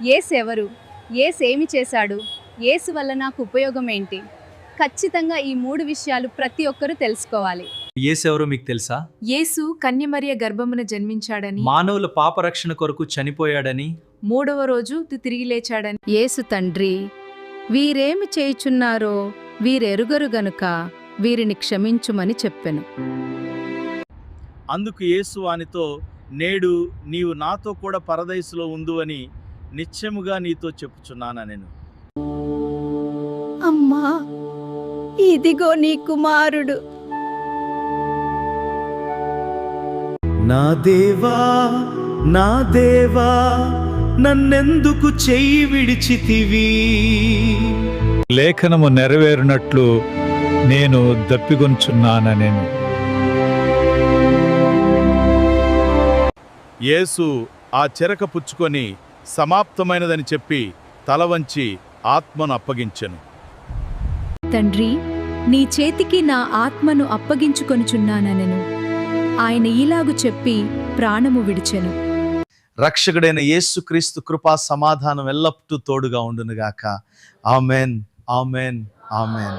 యేసు ఎవరు? యేసు ఏమి చేశాడు? యేసు వల్ల నాకు ఉపయోగం ఏంటి? ఖచ్చితంగా ఈ 3 విషయాలు ప్రతి ఒక్కరూ తెలుసుకోవాలి. యేసు ఎవరో మీకు తెలుసా? యేసు కన్యమరియ గర్భమున జన్మించాడని, మానవుల పాపరక్షణ కొరకు చనిపోయాడని, 3వ రోజు తిరిగి లేచాడని, యేసు తండ్రి, వీరేమి చేయుచున్నారో వీరెరుగరు గనుక వీరిని క్షమించుమని చెప్పెను. అందుకు యేసు వానితో, నేడు నీవు నాతో కూడా పరదైసులో ఉందువని నిశ్చయముగా నీతో చెప్పుచున్నానెను. అమ్మా, ఇదిగో నీ కుమారుడు. నా దేవా, నా దేవా, నన్నెందుకు చెయ్యి విడిచితివి? లేఖనము నెరవేరునట్లు నేను దప్పిగొంచున్నానెను. యేసు ఆ చెరక పుచ్చుకొని సమాప్తమైనదని చెప్పి తల వంచి ఆత్మను అప్పగించెను. తండ్రి, నీ చేతికి నా ఆత్మను అప్పగించుకొనుచున్నానెను. ఆయన ఈలాగు చెప్పి ప్రాణము విడిచెను. రక్షకుడైన యేసుక్రీస్తు కృపా సమాధానం ఎల్లప్పుడూ తోడుగా ఉండునుగాక. Amen, amen, amen.